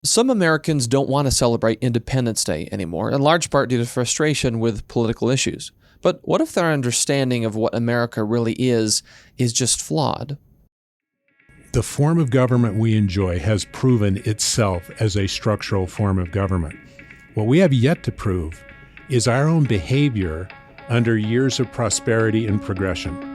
Some Americans don't want to celebrate Independence Day anymore, in large part due to frustration with political issues. But what if their understanding of what America really is just flawed? The form of government we enjoy has proven itself as a structural form of government. What we have yet to prove is our own behavior under years of prosperity and progression.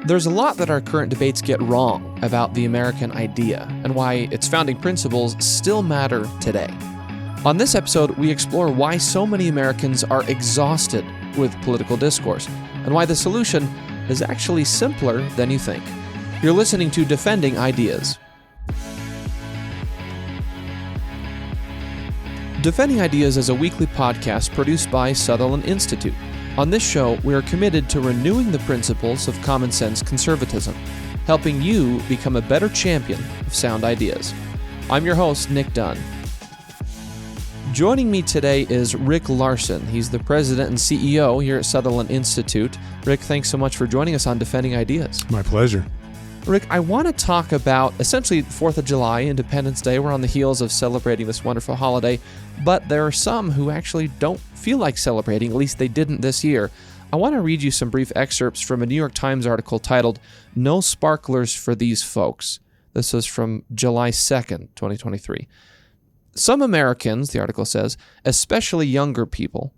There's a lot that our current debates get wrong about the American idea and why its founding principles still matter today. On this episode, we explore why so many Americans are exhausted with political discourse and why the solution is actually simpler than you think. You're listening to Defending Ideas. Defending Ideas is a weekly podcast produced by Sutherland Institute. On this show, we are committed to renewing the principles of common sense conservatism, helping you become a better champion of sound ideas. I'm your host, Nick Dunn. Joining me today is Rick Larsen. He's the president and CEO here at Sutherland Institute. Rick, thanks so much for joining us on Defending Ideas. My pleasure. Rick, I want to talk about essentially 4th of July, Independence Day. We're on the heels of celebrating this wonderful holiday, but there are some who actually don't feel like celebrating, at least they didn't this year. I want to read you some brief excerpts from a New York Times article titled, "No Sparklers for These Folks." This was from July 2nd, 2023. Some Americans, the article says, especially younger people,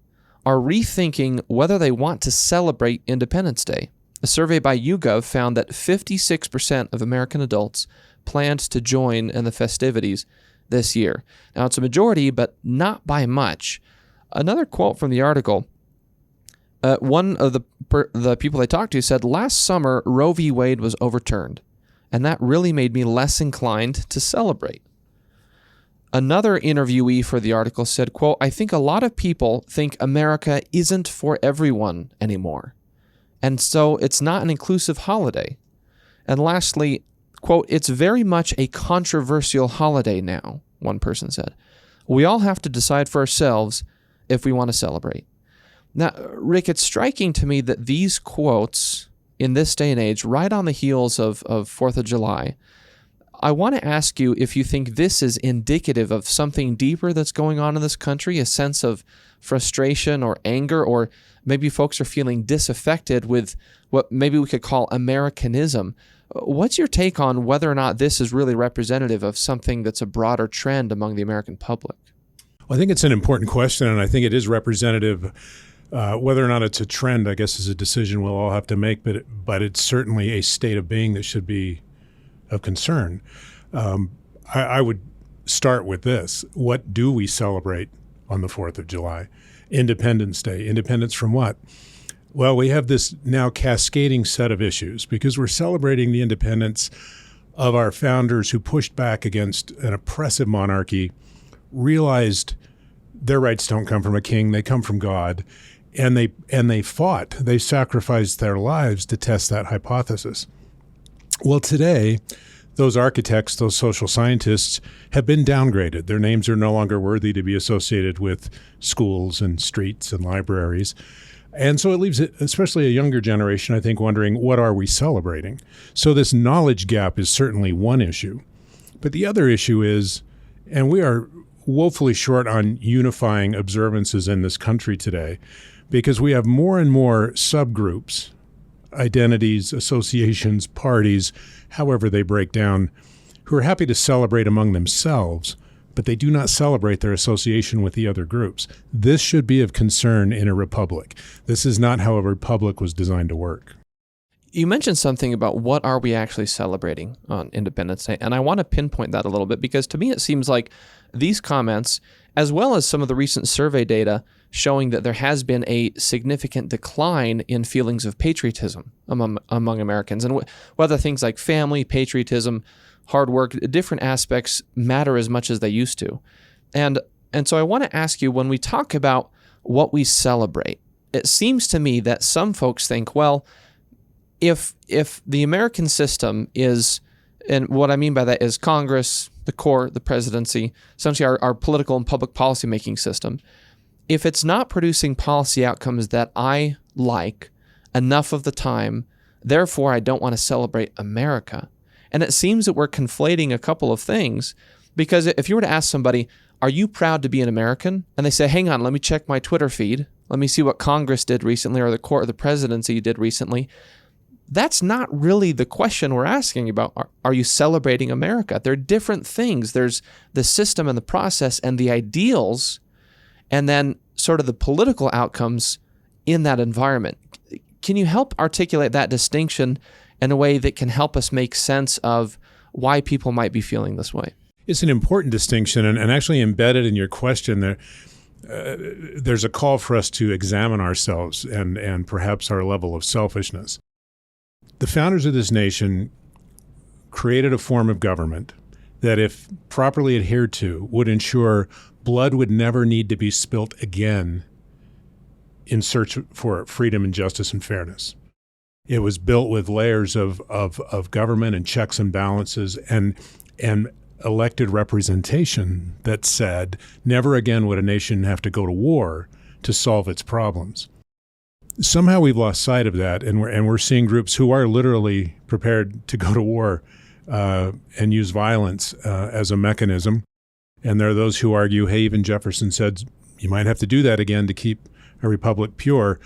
are rethinking whether they want to celebrate Independence Day. A survey by YouGov found that 56% of American adults planned to join in the festivities this year. Now, it's a majority, but not by much. Another quote from the article, one of the people they talked to said, "Last summer, Roe v. Wade was overturned, and that really made me less inclined to celebrate." Another interviewee for the article said, quote, "I think a lot of people think America isn't for everyone anymore, and so it's not an inclusive holiday." And lastly, quote, "It's very much a controversial holiday now," one person said. "We all have to decide for ourselves if we want to celebrate." Now, Rick, it's striking to me that these quotes in this day and age, right on the heels of 4th of July, I want to ask you if you think this is indicative of something deeper that's going on in this country, a sense of frustration or anger, or maybe folks are feeling disaffected with what maybe we could call Americanism. What's your take on whether or not this is really representative of something that's a broader trend among the American public? Well, I think it's an important question, and I think it is representative. Whether or not it's a trend, I guess, is a decision we'll all have to make, but it's certainly a state of being that should be of concern. I would start with this. What do we celebrate on the 4th of July? Independence Day. Independence from what? Well, we have this now cascading set of issues because we're celebrating the independence of our founders who pushed back against an oppressive monarchy, realized their rights don't come from a king, they come from God, and they fought. They sacrificed their lives to test that hypothesis. Well, today, those architects, those social scientists have been downgraded. Their names are no longer worthy to be associated with schools and streets and libraries. And so it leaves, especially a younger generation, I think, wondering, what are we celebrating? So this knowledge gap is certainly one issue. But the other issue is, and we are woefully short on unifying observances in this country today, because we have more and more subgroups, identities, associations, parties, however they break down, who are happy to celebrate among themselves, but they do not celebrate their association with the other groups. This should be of concern in a republic. This is not how a republic was designed to work. You mentioned something about what are we actually celebrating on Independence Day, and I want to pinpoint that a little bit because to me it seems like these comments, as well as some of the recent survey data showing that there has been a significant decline in feelings of patriotism among Americans, and whether things like family, patriotism, hard work, different aspects matter as much as they used to. And so I want to ask you, when we talk about what we celebrate, it seems to me that some folks think, well, if the American system is, and what I mean by that is Congress, the court, the presidency, essentially our political and public policy making system, if it's not producing policy outcomes that I like enough of the time, therefore I don't want to celebrate America. And it seems that we're conflating a couple of things. Because if you were to ask somebody, are you proud to be an American? And they say, hang on, let me check my Twitter feed. Let me see what Congress did recently or the court or the presidency did recently. That's not really the question we're asking about. Are you celebrating America? There are different things. There's the system and the process and the ideals, and then sort of the political outcomes in that environment. Can you help articulate that distinction in a way that can help us make sense of why people might be feeling this way? It's an important distinction, and actually embedded in your question there, there's a call for us to examine ourselves and perhaps our level of selfishness. The founders of this nation created a form of government that, if properly adhered to, would ensure blood would never need to be spilt again in search for freedom and justice and fairness. It was built with layers of government and checks and balances and elected representation that said never again would a nation have to go to war to solve its problems. Somehow we've lost sight of that, and we're seeing groups who are literally prepared to go to war and use violence as a mechanism. And there are those who argue, hey, even Jefferson said you might have to do that again to keep a republic pure.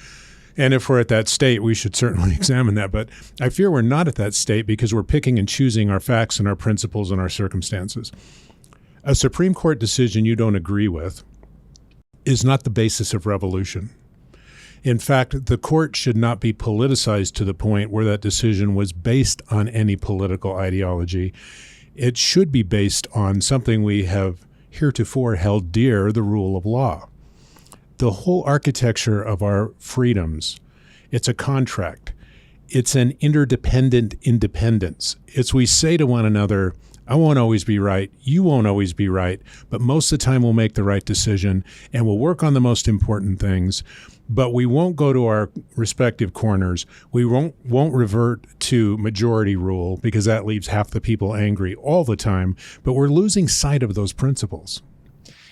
And if we're at that state, we should certainly examine that. But I fear we're not at that state because we're picking and choosing our facts and our principles and our circumstances. A Supreme Court decision you don't agree with is not the basis of revolution. In fact, the court should not be politicized to the point where that decision was based on any political ideology. It should be based on something we have heretofore held dear, the rule of law. The whole architecture of our freedoms, it's a contract. It's an interdependent independence. It's we say to one another, I won't always be right, you won't always be right, but most of the time we'll make the right decision and we'll work on the most important things, but we won't go to our respective corners. We won't revert to majority rule because that leaves half the people angry all the time, but we're losing sight of those principles.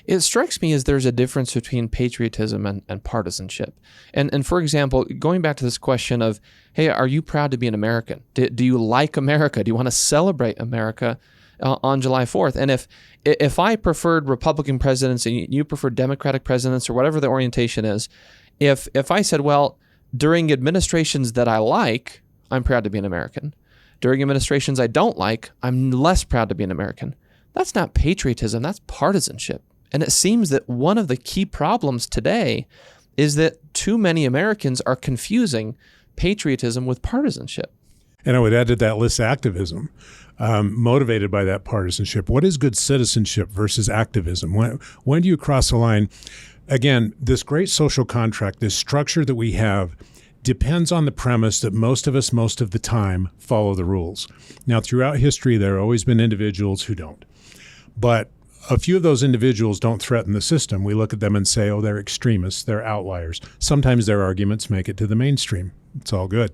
It strikes me as there's a difference between patriotism and partisanship. And for example, going back to this question of, hey, are you proud to be an American? Do you like America? Do you want to celebrate America on July 4th? And if I preferred Republican presidents and you prefer Democratic presidents or whatever the orientation is, if I said, well, during administrations that I like, I'm proud to be an American. During administrations I don't like, I'm less proud to be an American. That's not patriotism, that's partisanship. And it seems that one of the key problems today is that too many Americans are confusing patriotism with partisanship. And I would add to that list activism, motivated by that partisanship. What is good citizenship versus activism? When do you cross a line? Again, this great social contract, this structure that we have, depends on the premise that most of us, most of the time, follow the rules. Now, throughout history, there have always been individuals who don't. But a few of those individuals don't threaten the system. We look at them and say, oh, they're extremists, they're outliers. Sometimes their arguments make it to the mainstream. It's all good.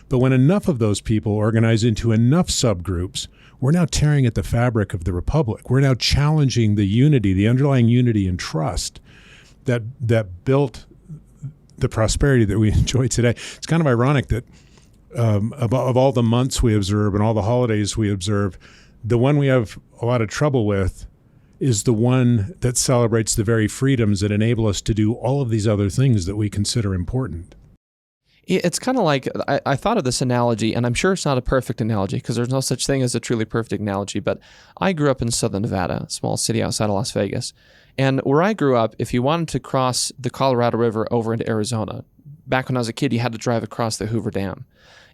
But when enough of those people organize into enough subgroups, we're now tearing at the fabric of the republic. We're now challenging the unity, the underlying unity and trust that built the prosperity that we enjoy today. It's kind of ironic that of all the months we observe and all the holidays we observe, the one we have a lot of trouble with is the one that celebrates the very freedoms that enable us to do all of these other things that we consider important. It's kind of like, I thought of this analogy, and I'm sure it's not a perfect analogy because there's no such thing as a truly perfect analogy, but I grew up in Southern Nevada, a small city outside of Las Vegas. And where I grew up, if you wanted to cross the Colorado River over into Arizona, back when I was a kid, you had to drive across the Hoover Dam.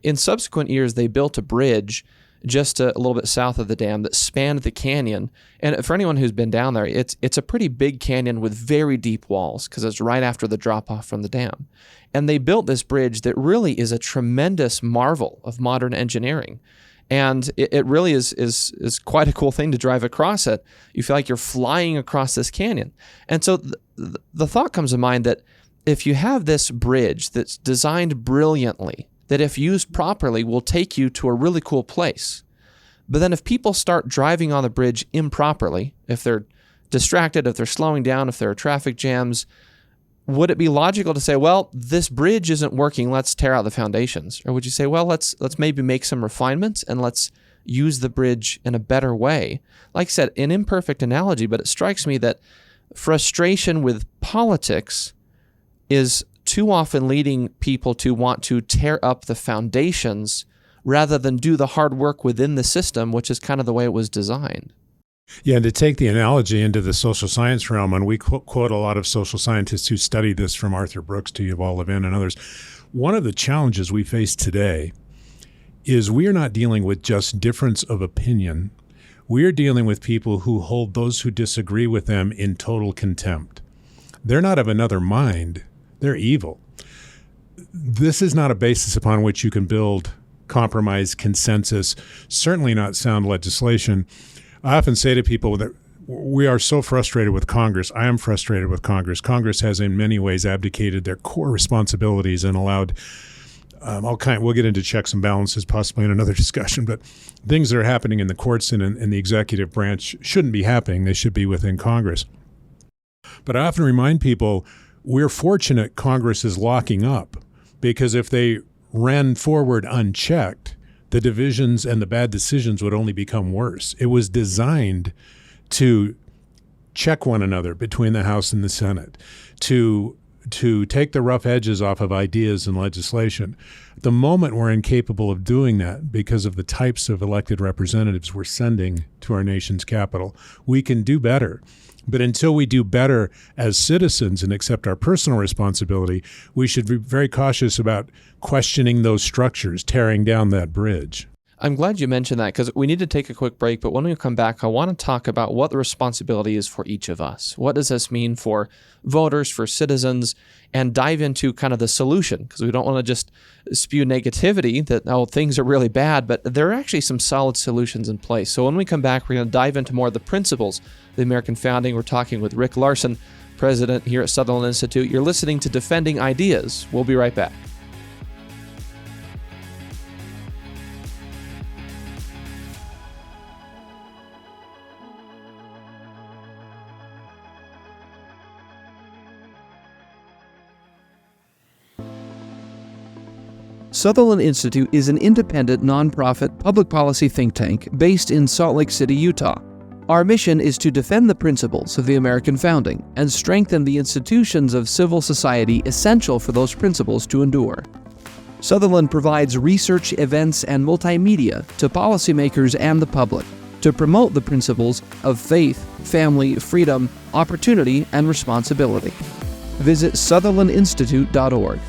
In subsequent years, they built a bridge just a little bit south of the dam that spanned the canyon. And for anyone who's been down there, it's a pretty big canyon with very deep walls because it's right after the drop-off from the dam. And they built this bridge that really is a tremendous marvel of modern engineering. And it really is quite a cool thing to drive across it. You feel like you're flying across this canyon. And so the thought comes to mind that if you have this bridge that's designed brilliantly, that if used properly will take you to a really cool place. But then if people start driving on the bridge improperly, if they're distracted, if they're slowing down, if there are traffic jams, would it be logical to say, well, this bridge isn't working, let's tear out the foundations? Or would you say, well, let's maybe make some refinements and let's use the bridge in a better way. Like I said, an imperfect analogy, but it strikes me that frustration with politics is too often leading people to want to tear up the foundations rather than do the hard work within the system, which is kind of the way it was designed. Yeah, and to take the analogy into the social science realm, and we quote a lot of social scientists who study this, from Arthur Brooks to Yuval Levin and others, one of the challenges we face today is we are not dealing with just difference of opinion. We are dealing with people who hold those who disagree with them in total contempt. They're not of another mind. They're evil. This is not a basis upon which you can build compromise, consensus, certainly not sound legislation. I often say to people that we are so frustrated with Congress. I am frustrated with Congress. Congress has in many ways abdicated their core responsibilities and allowed we'll get into checks and balances possibly in another discussion, but things that are happening in the courts and in the executive branch shouldn't be happening. They should be within Congress. But I often remind people we're fortunate Congress is locking up, because if they ran forward unchecked, the divisions and the bad decisions would only become worse. It was designed to check one another between the House and the Senate, to take the rough edges off of ideas and legislation. At the moment, we're incapable of doing that because of the types of elected representatives we're sending to our nation's capital. We can do better. But until we do better as citizens and accept our personal responsibility, we should be very cautious about questioning those structures, tearing down that bridge. I'm glad you mentioned that, because we need to take a quick break, but when we come back, I want to talk about what the responsibility is for each of us. What does this mean for voters, for citizens, and dive into kind of the solution, because we don't want to just spew negativity that, oh, things are really bad, but there are actually some solid solutions in place. So when we come back, we're going to dive into more of the principles of the American founding. We're talking with Rick Larsen, president here at Sutherland Institute. You're listening to Defending Ideas. We'll be right back. Sutherland Institute is an independent, nonprofit public policy think tank based in Salt Lake City, Utah. Our mission is to defend the principles of the American founding and strengthen the institutions of civil society essential for those principles to endure. Sutherland provides research, events, and multimedia to policymakers and the public to promote the principles of faith, family, freedom, opportunity, and responsibility. Visit sutherlandinstitute.org.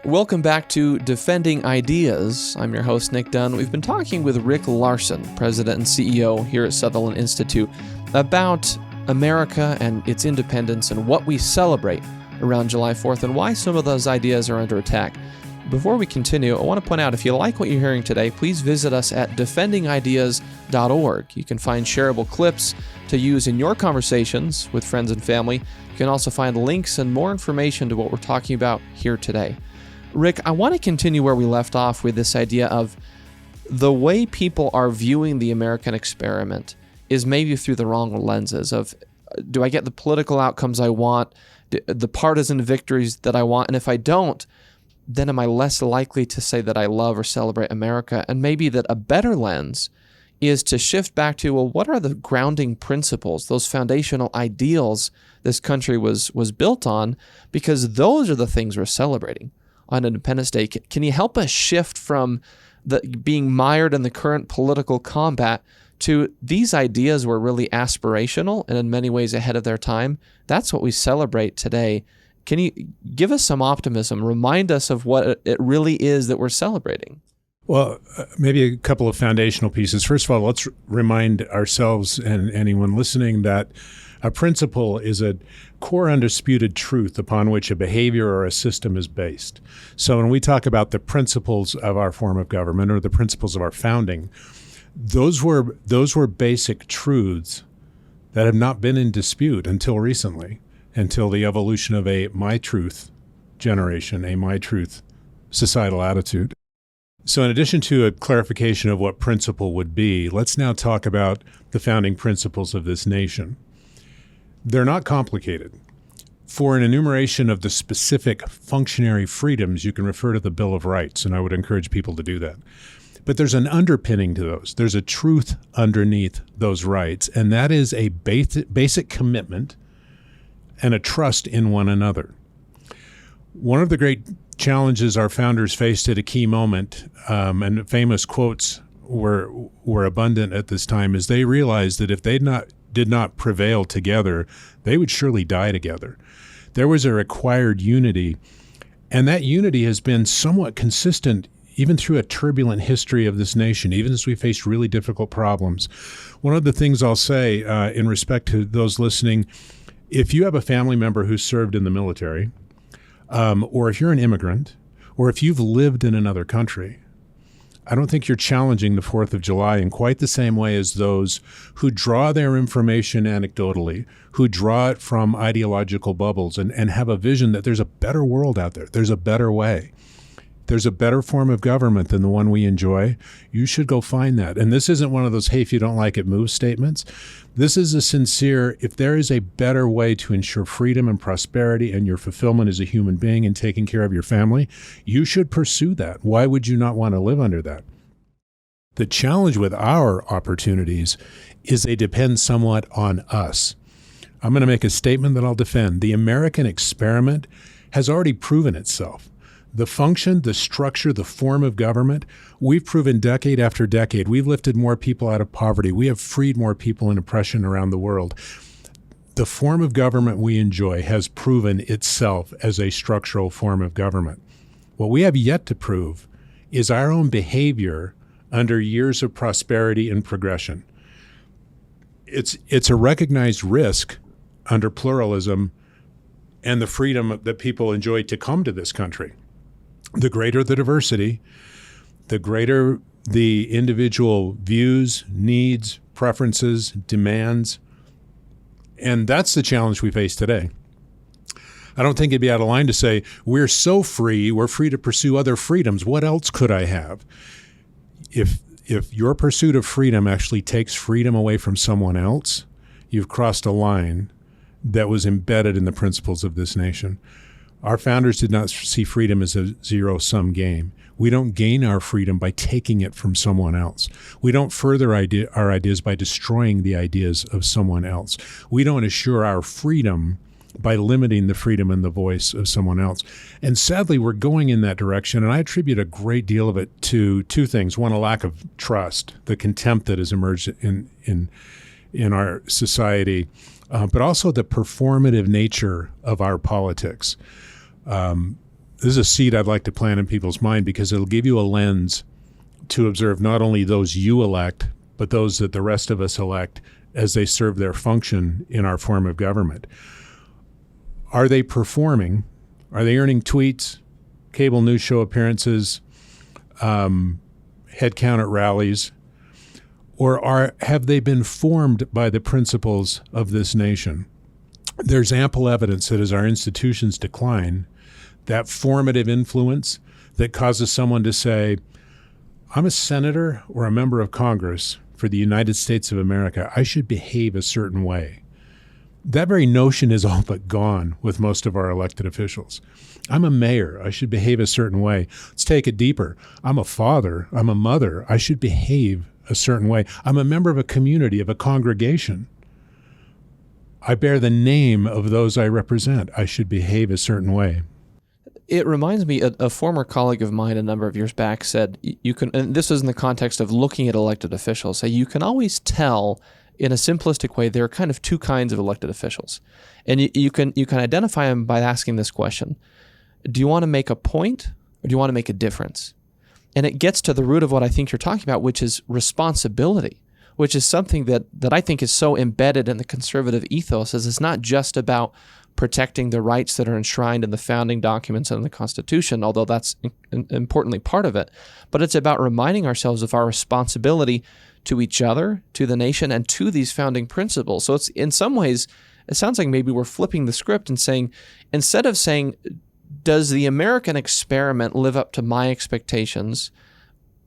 Welcome back to Defending Ideas. I'm your host, Nick Dunn. We've been talking with Rick Larsen, President and CEO here at Sutherland Institute, about America and its independence and what we celebrate around July 4th and why some of those ideas are under attack. Before we continue, I want to point out, if you like what you're hearing today, please visit us at defendingideas.org. You can find shareable clips to use in your conversations with friends and family. You can also find links and more information to what we're talking about here today. Rick, I want to continue where we left off with this idea of the way people are viewing the American experiment is maybe through the wrong lenses of, do I get the political outcomes I want, the partisan victories that I want, and if I don't, then am I less likely to say that I love or celebrate America? And maybe that a better lens is to shift back to, well, what are the grounding principles, those foundational ideals this country was built on? Because those are the things we're celebrating on Independence Day. Can you help us shift from being mired in the current political combat to these ideas were really aspirational and in many ways ahead of their time? That's what we celebrate today. Can you give us some optimism, remind us of what it really is that we're celebrating? Well, maybe a couple of foundational pieces. First of all, let's remind ourselves and anyone listening that a principle is a core undisputed truth upon which a behavior or a system is based. So when we talk about the principles of our form of government or the principles of our founding, those were basic truths that have not been in dispute until recently, until the evolution of a my truth generation, a my truth societal attitude. So in addition to a clarification of what principle would be, let's now talk about the founding principles of this nation. They're not complicated. For an enumeration of the specific functionary freedoms, you can refer to the Bill of Rights, and I would encourage people to do that. But there's an underpinning to those. There's a truth underneath those rights, and that is a basic commitment and a trust in one another. One of the great challenges our founders faced at a key moment, and famous quotes were abundant at this time, is they realized that if they did not prevail together, they would surely die together. There was a required unity, and that unity has been somewhat consistent even through a turbulent history of this nation, even as we faced really difficult problems. One of the things I'll say in respect to those listening, if you have a family member who served in the military, or if you're an immigrant, or if you've lived in another country, I don't think you're challenging the 4th of July in quite the same way as those who draw their information anecdotally, who draw it from ideological bubbles and have a vision that there's a better world out there. There's a better way. There's a better form of government than the one we enjoy. You should go find that. And this isn't one of those, hey, if you don't like it, move statements. This is a sincere, if there is a better way to ensure freedom and prosperity and your fulfillment as a human being and taking care of your family, you should pursue that. Why would you not want to live under that? The challenge with our opportunities is they depend somewhat on us. I'm going to make a statement that I'll defend. The American experiment has already proven itself. The function, the structure, the form of government, we've proven decade after decade. We've lifted more people out of poverty. We have freed more people in oppression around the world. The form of government we enjoy has proven itself as a structural form of government. What we have yet to prove is our own behavior under years of prosperity and progression. It's a recognized risk under pluralism and the freedom that people enjoy to come to this country. The greater the diversity, the greater the individual views, needs, preferences, demands. And that's the challenge we face today. I don't think it'd be out of line to say, we're so free, we're free to pursue other freedoms. What else could I have? If your pursuit of freedom actually takes freedom away from someone else, you've crossed a line that was embedded in the principles of this nation. Our founders did not see freedom as a zero-sum game. We don't gain our freedom by taking it from someone else. We don't further our ideas by destroying the ideas of someone else. We don't assure our freedom by limiting the freedom and the voice of someone else. And sadly, we're going in that direction, and I attribute a great deal of it to two things. One, a lack of trust, the contempt that has emerged in our society, but also the performative nature of our politics. This is a seed I'd like to plant in people's mind because it'll give you a lens to observe not only those you elect, but those that the rest of us elect as they serve their function in our form of government. Are they performing? Are they earning tweets, cable news show appearances, head count at rallies? Or have they been formed by the principles of this nation? There's ample evidence that as our institutions decline, that formative influence that causes someone to say, I'm a senator or a member of Congress for the United States of America, I should behave a certain way. That very notion is all but gone with most of our elected officials. I'm a mayor, I should behave a certain way. Let's take it deeper. I'm a father, I'm a mother, I should behave a certain way. I'm a member of a community, of a congregation. I bear the name of those I represent. I should behave a certain way. It reminds me, a former colleague of mine a number of years back said, you can, and this is in the context of looking at elected officials, say you can always tell in a simplistic way there are kind of two kinds of elected officials. And you can identify them by asking this question. Do you want to make a point or do you want to make a difference? And it gets to the root of what I think you're talking about, which is responsibility, which is something that I think is so embedded in the conservative ethos, as it's not just about protecting the rights that are enshrined in the founding documents and the Constitution, although that's importantly part of it, but it's about reminding ourselves of our responsibility to each other, to the nation, and to these founding principles. So it's, in some ways, it sounds like maybe we're flipping the script and saying, instead of saying, does the American experiment live up to my expectations,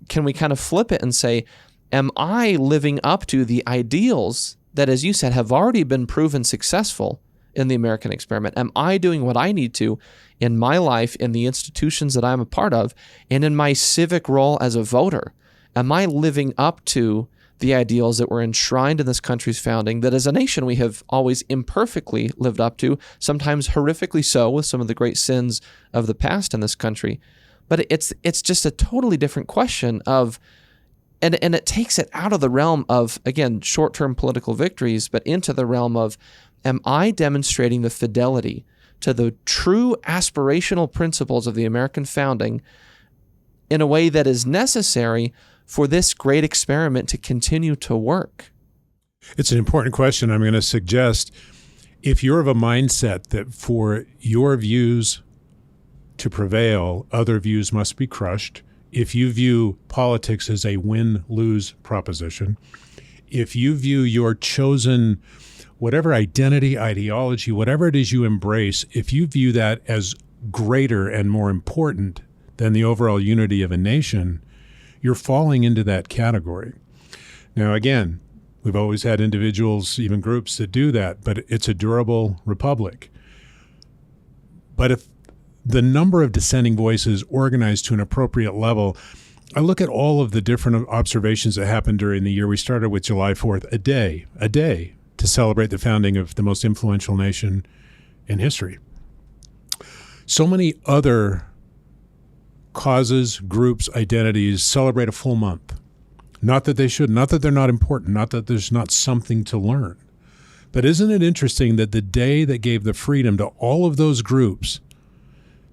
can we kind of flip it and say, am I living up to the ideals that, as you said, have already been proven successful in the American experiment? Am I doing what I need to in my life, in the institutions that I'm a part of, and in my civic role as a voter? Am I living up to the ideals that were enshrined in this country's founding, that as a nation we have always imperfectly lived up to, sometimes horrifically so with some of the great sins of the past in this country? But it's just a totally different question of, and it takes it out of the realm of, again, short-term political victories, but into the realm of, am I demonstrating the fidelity to the true aspirational principles of the American founding in a way that is necessary for this great experiment to continue to work? It's an important question. I'm going to suggest, if you're of a mindset that for your views to prevail, other views must be crushed, if you view politics as a win-lose proposition, if you view your chosen, whatever identity, ideology, whatever it is you embrace, if you view that as greater and more important than the overall unity of a nation, you're falling into that category. Now, again, we've always had individuals, even groups, that do that, but it's a durable republic. But if the number of dissenting voices organized to an appropriate level, I look at all of the different observations that happened during the year. We started with July 4th, a day to celebrate the founding of the most influential nation in history. So many other causes, groups, identities celebrate a full month. Not that they should, not that they're not important, not that there's not something to learn. But isn't it interesting that the day that gave the freedom to all of those groups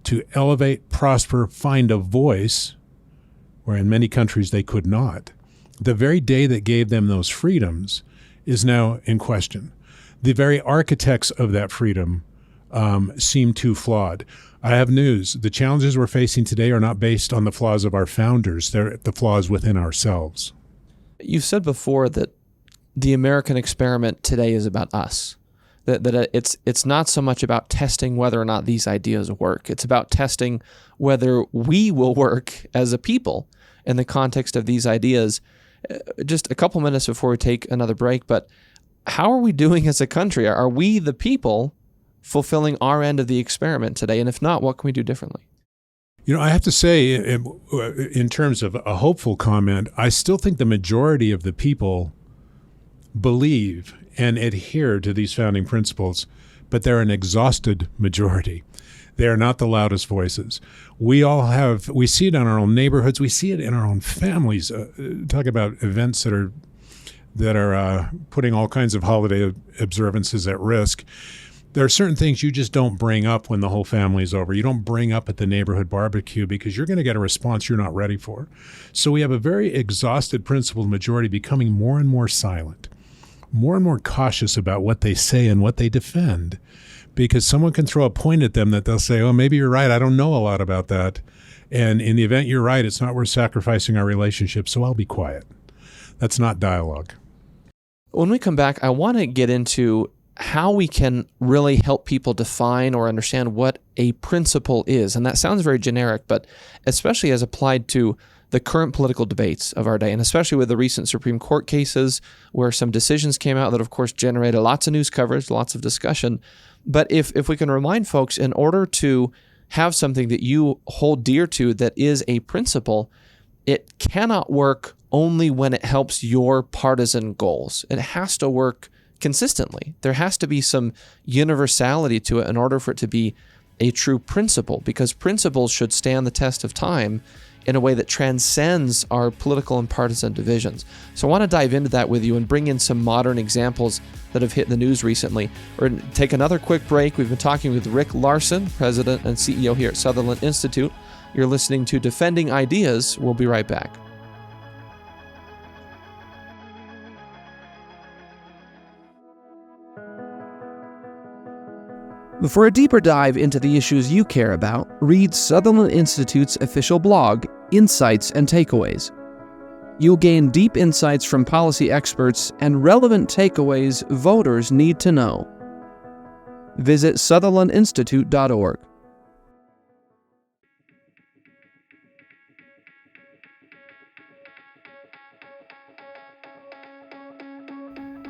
to elevate, prosper, find a voice, where in many countries they could not, the very day that gave them those freedoms is now in question. The very architects of that freedom seem too flawed. I have news. The challenges we're facing today are not based on the flaws of our founders. They're the flaws within ourselves. You've said before that the American experiment today is about us. That it's not so much about testing whether or not these ideas work. It's about testing whether we will work as a people in the context of these ideas. Just a couple minutes before we take another break, but how are we doing as a country? Are we, the people, fulfilling our end of the experiment today? And if not, what can we do differently? You know, I have to say, in terms of a hopeful comment, I still think the majority of the people believe and adhere to these founding principles, but they're an exhausted majority. They are not the loudest voices. We see it in our own neighborhoods. We see it in our own families. Talk about events that are putting all kinds of holiday observances at risk. There are certain things you just don't bring up when the whole family's over. You don't bring up at the neighborhood barbecue because you're going to get a response you're not ready for. So we have a very exhausted principled majority becoming more and more silent, more and more cautious about what they say and what they defend, because someone can throw a point at them that they'll say, oh, maybe you're right. I don't know a lot about that. And in the event you're right, it's not worth sacrificing our relationship, so I'll be quiet. That's not dialogue. When we come back, I want to get into how we can really help people define or understand what a principle is. And that sounds very generic, but especially as applied to the current political debates of our day, and especially with the recent Supreme Court cases where some decisions came out that, of course, generated lots of news coverage, lots of discussion. But if we can remind folks, in order to have something that you hold dear to that is a principle, it cannot work only when it helps your partisan goals. It has to work consistently. There has to be some universality to it in order for it to be a true principle, because principles should stand the test of time in a way that transcends our political and partisan divisions. So I want to dive into that with you and bring in some modern examples that have hit the news recently. We're going to take another quick break. We've been talking with Rick Larsen, President and CEO here at Sutherland Institute. You're listening to Defending Ideas. We'll be right back. For a deeper dive into the issues you care about, read Sutherland Institute's official blog, Insights and Takeaways. You'll gain deep insights from policy experts and relevant takeaways voters need to know. Visit sutherlandinstitute.org.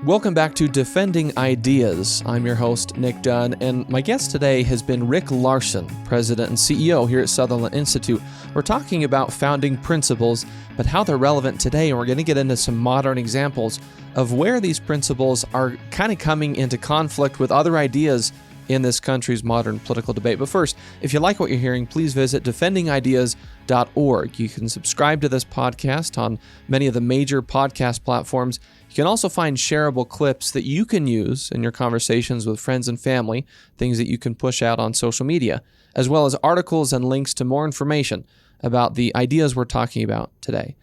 Welcome back to Defending Ideas. I'm your host, Nick Dunn, and my guest today has been Rick Larsen, President and CEO here at Sutherland Institute. We're talking about founding principles, but how they're relevant today, and we're going to get into some modern examples of where these principles are kind of coming into conflict with other ideas in this country's modern political debate. But first, if you like what you're hearing, please visit defendingideas.org. You can subscribe to this podcast on many of the major podcast platforms. You can also find shareable clips that you can use in your conversations with friends and family, things that you can push out on social media, as well as articles and links to more information about the ideas we're talking about today.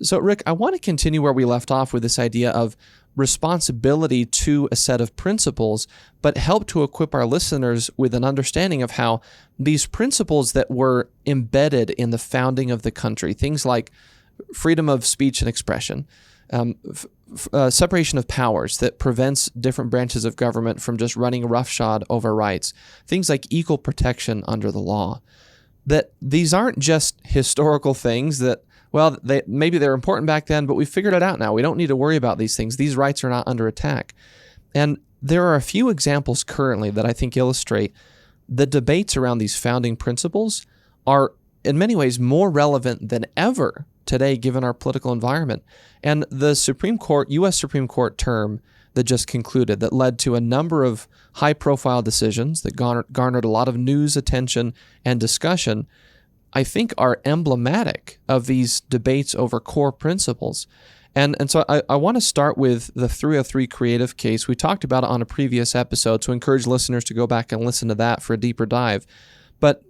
So, Rick, I want to continue where we left off with this idea of responsibility to a set of principles, but help to equip our listeners with an understanding of how these principles that were embedded in the founding of the country, things like freedom of speech and expression, separation of powers that prevents different branches of government from just running roughshod over rights, things like equal protection under the law, that these aren't just historical things that, well, maybe they're important back then, but we figured it out now. We don't need to worry about these things. These rights are not under attack. And there are a few examples currently that I think illustrate the debates around these founding principles are in many ways more relevant than ever today, given our political environment. And the Supreme Court, U.S. Supreme Court term that just concluded that led to a number of high-profile decisions that garnered a lot of news attention and discussion, I think are emblematic of these debates over core principles. And so I want to start with the 303 Creative case. We talked about it on a previous episode, so I encourage listeners to go back and listen to that for a deeper dive. But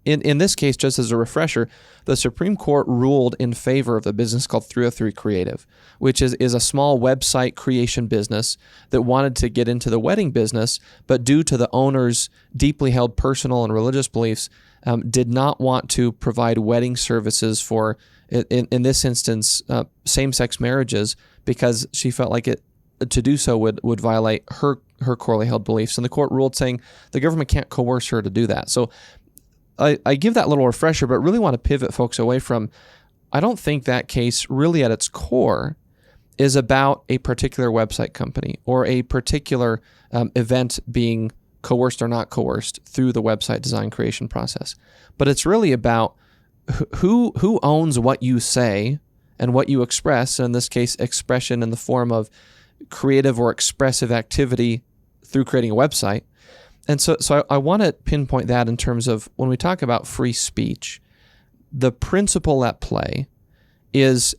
in this case, just as a refresher, the Supreme Court ruled in favor of a business called 303 Creative, which is a small website creation business that wanted to get into the wedding business, but due to the owner's deeply held personal and religious beliefs, did not want to provide wedding services for, in this instance, same-sex marriages, because she felt like to do so would violate her corely held beliefs. And the court ruled saying the government can't coerce her to do that. So I give that little refresher, but really want to pivot folks away from, I don't think that case really at its core is about a particular website company or a particular event being coerced or not coerced through the website design creation process. But it's really about who owns what you say and what you express, in this case, expression in the form of creative or expressive activity through creating a website. And so I want to pinpoint that in terms of when we talk about free speech, the principle at play is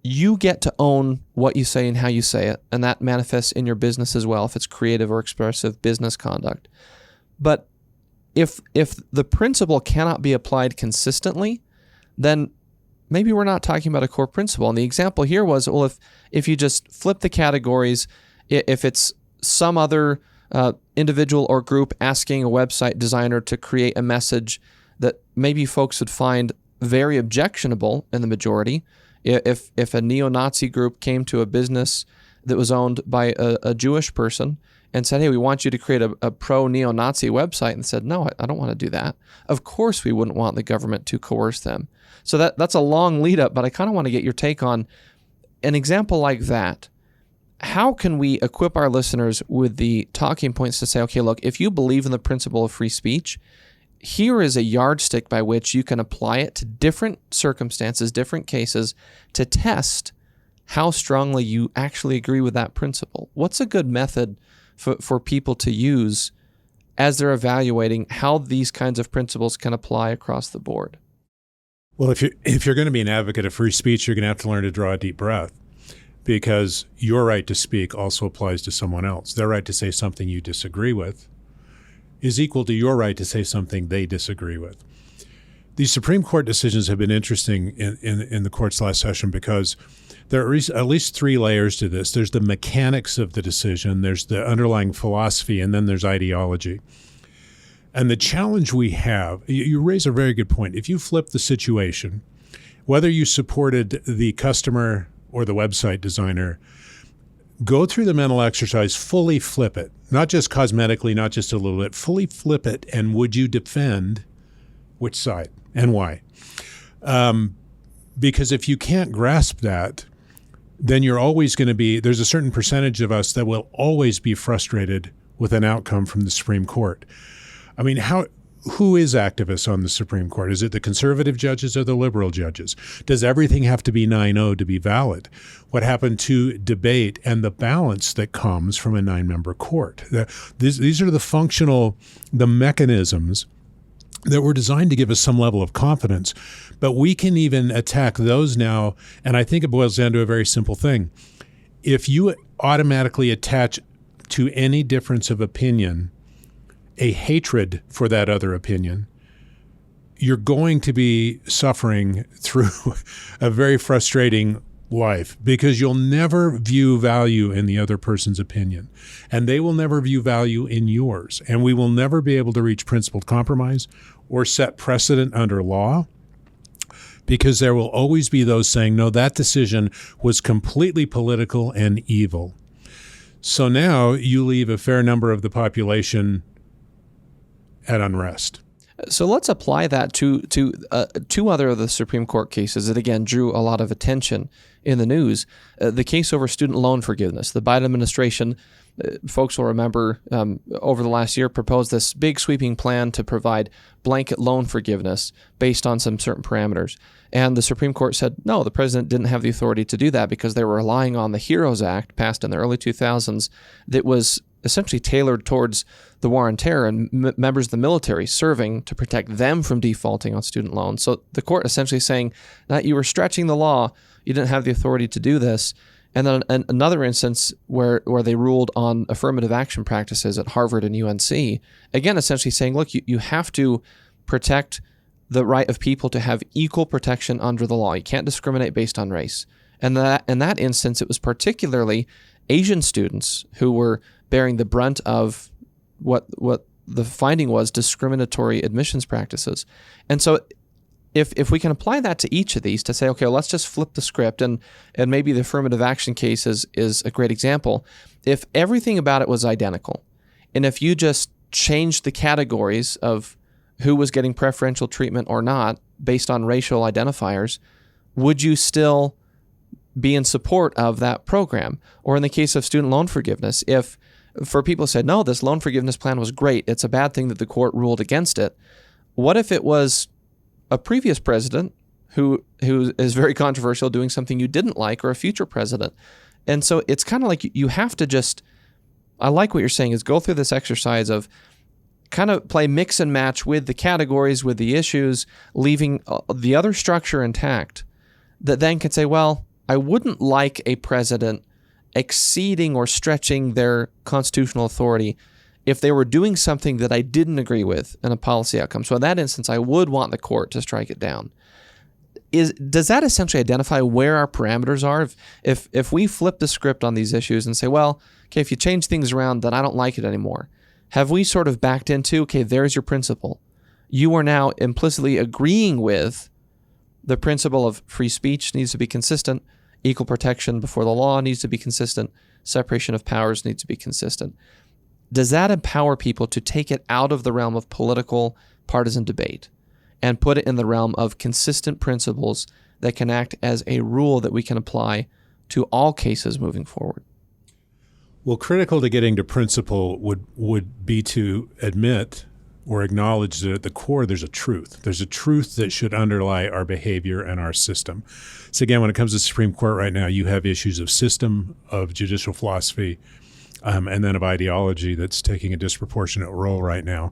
you get to own what you say and how you say it, and that manifests in your business as well if it's creative or expressive business conduct. But if the principle cannot be applied consistently, then maybe we're not talking about a core principle. And the example here was, well, if you just flip the categories, if it's some other individual or group asking a website designer to create a message that maybe folks would find very objectionable in the majority, if a neo-Nazi group came to a business that was owned by a Jewish person and said, hey, we want you to create a pro-neo-Nazi website, and said, no, I don't want to do that. Of course we wouldn't want the government to coerce them. So that's a long lead up, but I kind of want to get your take on an example like that. How can we equip our listeners with the talking points to say, okay, look, if you believe in the principle of free speech, here is a yardstick by which you can apply it to different circumstances, different cases, to test how strongly you actually agree with that principle. What's a good method for people to use as they're evaluating how these kinds of principles can apply across the board? Well, if you're going to be an advocate of free speech, you're going to have to learn to draw a deep breath, because your right to speak also applies to someone else. Their right to say something you disagree with is equal to your right to say something they disagree with. These Supreme Court decisions have been interesting in the court's last session because there are at least three layers to this. There's the mechanics of the decision, there's the underlying philosophy, and then there's ideology. And the challenge we have, you raise a very good point. If you flip the situation, whether you supported the customer or the website designer, go through the mental exercise, fully flip it, not just cosmetically, not just a little bit, fully flip it, and would you defend which side and why? Because if you can't grasp that, then you're always going to be, there's a certain percentage of us that will always be frustrated with an outcome from the Supreme Court. I mean, who is activist on the Supreme Court? Is it the conservative judges or the liberal judges? Does everything have to be 9-0 to be valid? What happened to debate and the balance that comes from a 9-member court? These are the mechanisms that were designed to give us some level of confidence. But we can even attack those now, and I think it boils down to a very simple thing. If you automatically attach to any difference of opinion a hatred for that other opinion, you're going to be suffering through a very frustrating life, because you'll never view value in the other person's opinion, and they will never view value in yours. And we will never be able to reach principled compromise or set precedent under law, because there will always be those saying, no, that decision was completely political and evil. So now you leave a fair number of the population at unrest. So let's apply that to two other of the Supreme Court cases that, again, drew a lot of attention in the news. The case over student loan forgiveness. The Biden administration, folks will remember, over the last year proposed this big sweeping plan to provide blanket loan forgiveness based on some certain parameters. And the Supreme Court said, no, the president didn't have the authority to do that because they were relying on the HEROES Act passed in the early 2000s that was essentially tailored towards the war on terror and members of the military serving to protect them from defaulting on student loans. So the court essentially saying that you were stretching the law, you didn't have the authority to do this. And then another instance where they ruled on affirmative action practices at Harvard and UNC, again, essentially saying, look, you have to protect the right of people to have equal protection under the law. You can't discriminate based on race. And that in that instance, it was particularly Asian students who were bearing the brunt of what the finding was discriminatory admissions practices. And so if we can apply that to each of these to say, okay, well, let's just flip the script, and maybe the affirmative action case is a great example. If everything about it was identical, and if you just changed the categories of who was getting preferential treatment or not based on racial identifiers, would you still be in support of that program? Or in the case of student loan forgiveness, if for people who said, no, this loan forgiveness plan was great, it's a bad thing that the court ruled against it, what if it was a previous president who is very controversial doing something you didn't like, or a future president? And so it's kind of like you have to just, I like what you're saying, is go through this exercise of kind of play mix and match with the categories, with the issues, leaving the other structure intact, that then can say, well, I wouldn't like a president exceeding or stretching their constitutional authority if they were doing something that I didn't agree with in a policy outcome. So in that instance, I would want the court to strike it down. Does that essentially identify where our parameters are? If we flip the script on these issues and say, well, okay, if you change things around, then I don't like it anymore. Have we sort of backed into, okay, there's your principle. You are now implicitly agreeing with the principle of free speech needs to be consistent, equal protection before the law needs to be consistent, separation of powers needs to be consistent. Does that empower people to take it out of the realm of political partisan debate and put it in the realm of consistent principles that can act as a rule that we can apply to all cases moving forward? Well, critical to getting to principle would be to admit or acknowledge that at the core there's a truth. There's a truth that should underlie our behavior and our system. So again, when it comes to the Supreme Court right now, you have issues of system, of judicial philosophy, and then of ideology that's taking a disproportionate role right now.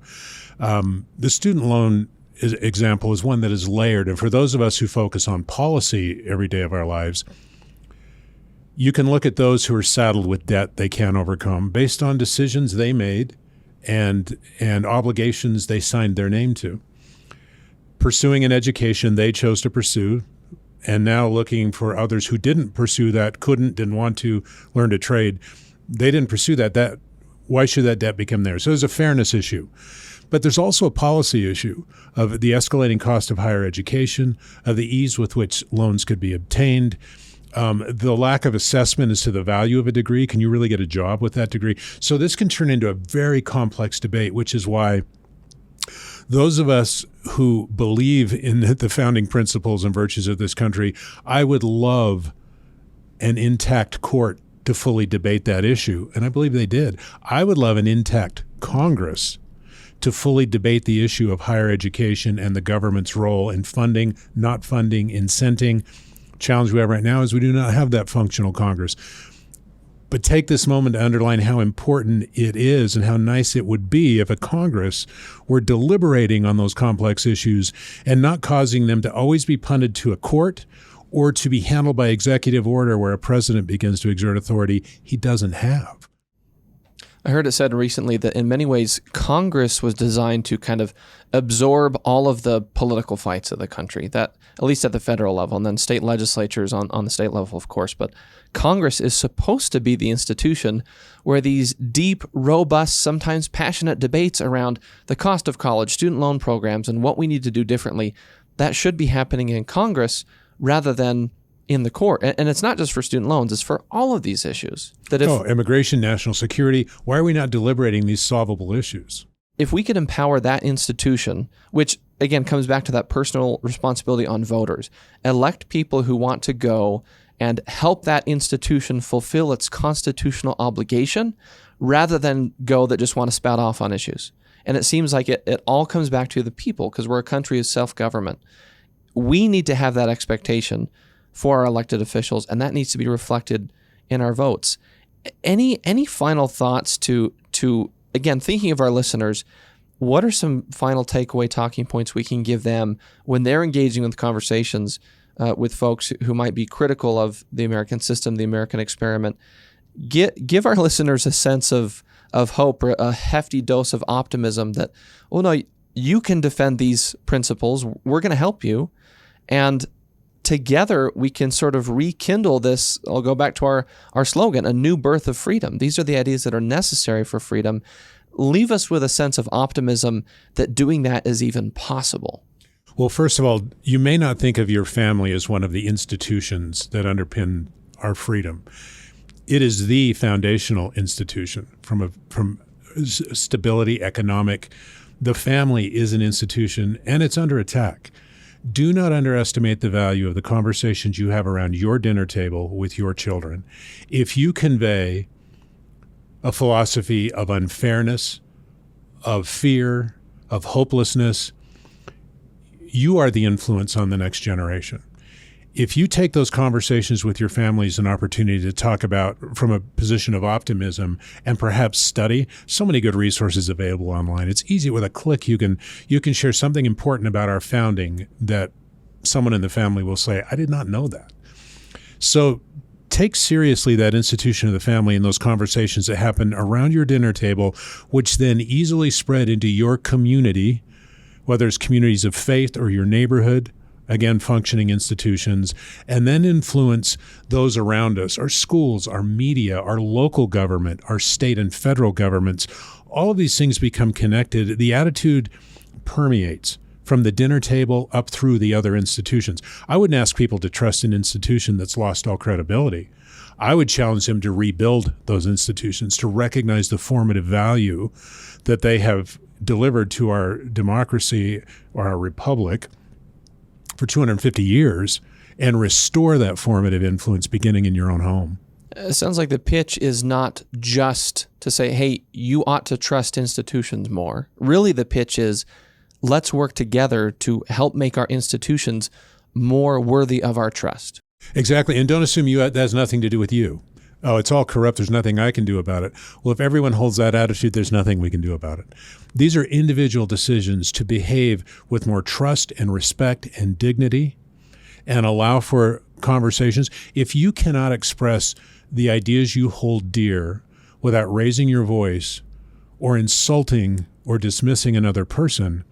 The student loan example is one that is layered. And for those of us who focus on policy every day of our lives, you can look at those who are saddled with debt they can't overcome based on decisions they made and obligations they signed their name to. Pursuing an education they chose to pursue, and now looking for others who didn't pursue that, didn't want to learn to trade. They didn't pursue that. Why should that debt become theirs? So there's a fairness issue. But there's also a policy issue of the escalating cost of higher education, of the ease with which loans could be obtained, the lack of assessment as to the value of a degree. Can you really get a job with that degree? So this can turn into a very complex debate, which is why those of us who believe in the founding principles and virtues of this country, I would love an intact court to fully debate that issue, and I believe they did. I would love an intact Congress to fully debate the issue of higher education and the government's role in funding, not funding, incenting. Challenge we have right now is we do not have that functional Congress. But take this moment to underline how important it is and how nice it would be if a Congress were deliberating on those complex issues and not causing them to always be punted to a court or to be handled by executive order where a president begins to exert authority he doesn't have. I heard it said recently that in many ways, Congress was designed to kind of absorb all of the political fights of the country, that at least at the federal level, and then state legislatures on the state level, of course. But Congress is supposed to be the institution where these deep, robust, sometimes passionate debates around the cost of college, student loan programs, and what we need to do differently, that should be happening in Congress rather than in the court. And it's not just for student loans, it's for all of these issues. That if immigration, national security, why are we not deliberating these solvable issues? If we could empower that institution, which again comes back to that personal responsibility on voters, elect people who want to go and help that institution fulfill its constitutional obligation rather than go that just want to spout off on issues. And it seems like it all comes back to the people because we're a country of self-government. We need to have that expectation for our elected officials, and that needs to be reflected in our votes. Any final thoughts to again, thinking of our listeners, what are some final takeaway talking points we can give them when they're engaging with conversations with folks who might be critical of the American system, the American experiment? Give our listeners a sense of hope or a hefty dose of optimism that, oh no, you can defend these principles. We're going to help you. And together, we can sort of rekindle this. I'll go back to our slogan, a new birth of freedom. These are the ideas that are necessary for freedom. Leave us with a sense of optimism that doing that is even possible. Well, first of all, you may not think of your family as one of the institutions that underpin our freedom. It is the foundational institution from stability, economic. The family is an institution, and it's under attack. Do not underestimate the value of the conversations you have around your dinner table with your children. If you convey a philosophy of unfairness, of fear, of hopelessness, you are the influence on the next generation. If you take those conversations with your family as an opportunity to talk about from a position of optimism and perhaps study, so many good resources available online. It's easy with a click. You can share something important about our founding that someone in the family will say, I did not know that. So take seriously that institution of the family and those conversations that happen around your dinner table, which then easily spread into your community, whether it's communities of faith or your neighborhood, again, functioning institutions, and then influence those around us, our schools, our media, our local government, our state and federal governments. All of these things become connected. The attitude permeates from the dinner table up through the other institutions. I wouldn't ask people to trust an institution that's lost all credibility. I would challenge them to rebuild those institutions, to recognize the formative value that they have delivered to our democracy or our republic for 250 years and restore that formative influence beginning in your own home. It sounds like the pitch is not just to say, hey, you ought to trust institutions more. Really, the pitch is, let's work together to help make our institutions more worthy of our trust. Exactly. And don't assume that has nothing to do with you. Oh, it's all corrupt. There's nothing I can do about it. Well, if everyone holds that attitude, there's nothing we can do about it. These are individual decisions to behave with more trust and respect and dignity and allow for conversations. If you cannot express the ideas you hold dear without raising your voice or insulting or dismissing another person,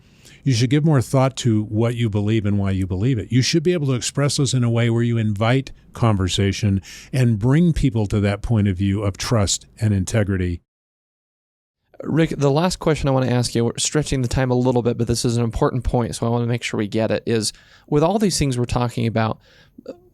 you should give more thought to what you believe and why you believe it. You should be able to express those in a way where you invite conversation and bring people to that point of view of trust and integrity. Rick, the last question I want to ask you, we're stretching the time a little bit, but this is an important point, so I want to make sure we get it, is with all these things we're talking about,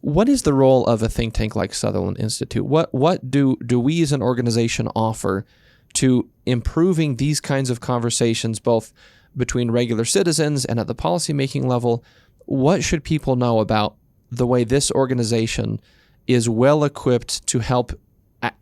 what is the role of a think tank like Sutherland Institute? What do we as an organization offer to improving these kinds of conversations, both between regular citizens and at the policymaking level? What should people know about the way this organization is well equipped to help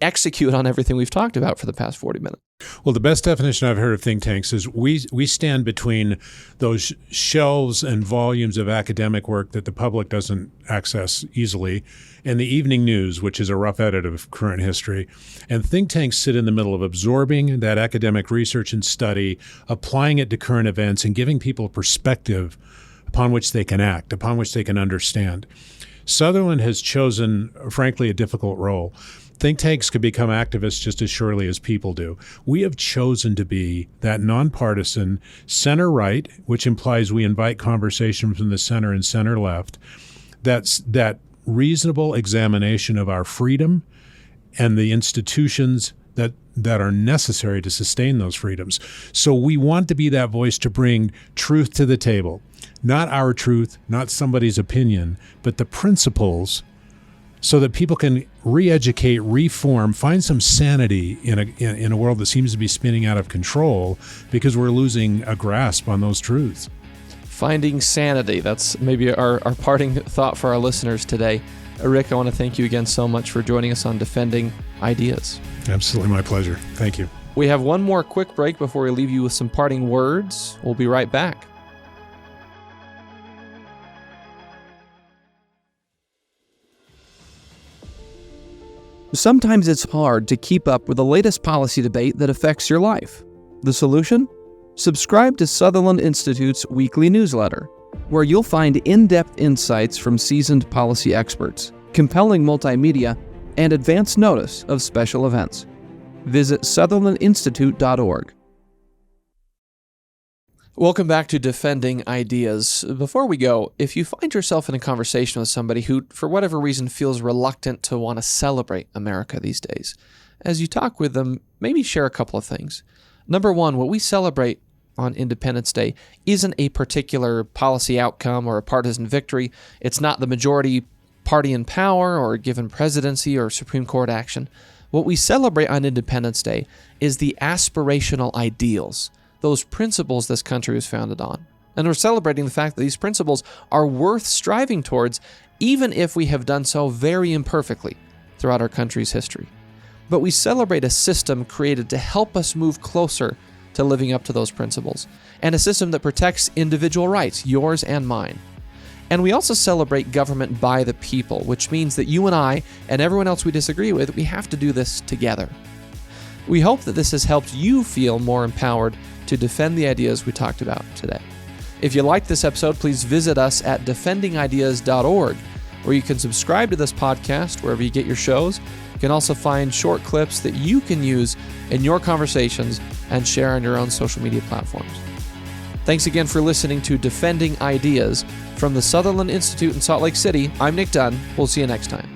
execute on everything we've talked about for the past 40 minutes? Well, the best definition I've heard of think tanks is we stand between those shelves and volumes of academic work that the public doesn't access easily and the evening news, which is a rough edit of current history. And think tanks sit in the middle of absorbing that academic research and study, applying it to current events, and giving people a perspective upon which they can act, upon which they can understand. Sutherland has chosen, frankly, a difficult role. Think tanks could become activists just as surely as people do. We have chosen to be that nonpartisan center-right, which implies we invite conversation from the center and center-left, that reasonable examination of our freedom and the institutions that are necessary to sustain those freedoms. So we want to be that voice to bring truth to the table. Not our truth, not somebody's opinion, but the principles, so that people can re-educate, reform, find some sanity in a world that seems to be spinning out of control because we're losing a grasp on those truths. Finding sanity. That's maybe our parting thought for our listeners today. Rick, I want to thank you again so much for joining us on Defending Ideas. Absolutely my pleasure. Thank you. We have one more quick break before we leave you with some parting words. We'll be right back. Sometimes it's hard to keep up with the latest policy debate that affects your life. The solution? Subscribe to Sutherland Institute's weekly newsletter, where you'll find in-depth insights from seasoned policy experts, compelling multimedia, and advance notice of special events. Visit sutherlandinstitute.org. Welcome back to Defending Ideas. Before we go, if you find yourself in a conversation with somebody who, for whatever reason, feels reluctant to want to celebrate America these days, as you talk with them, maybe share a couple of things. Number one, what we celebrate on Independence Day isn't a particular policy outcome or a partisan victory. It's not the majority party in power or a given presidency or Supreme Court action. What we celebrate on Independence Day is the aspirational ideals, those principles this country was founded on. And we're celebrating the fact that these principles are worth striving towards, even if we have done so very imperfectly throughout our country's history. But we celebrate a system created to help us move closer to living up to those principles, and a system that protects individual rights, yours and mine. And we also celebrate government by the people, which means that you and I and everyone else we disagree with, we have to do this together. We hope that this has helped you feel more empowered to defend the ideas we talked about today. If you liked this episode, please visit us at defendingideas.org, where you can subscribe to this podcast wherever you get your shows. You can also find short clips that you can use in your conversations and share on your own social media platforms. Thanks again for listening to Defending Ideas from the Sutherland Institute in Salt Lake City. I'm Nick Dunn. We'll see you next time.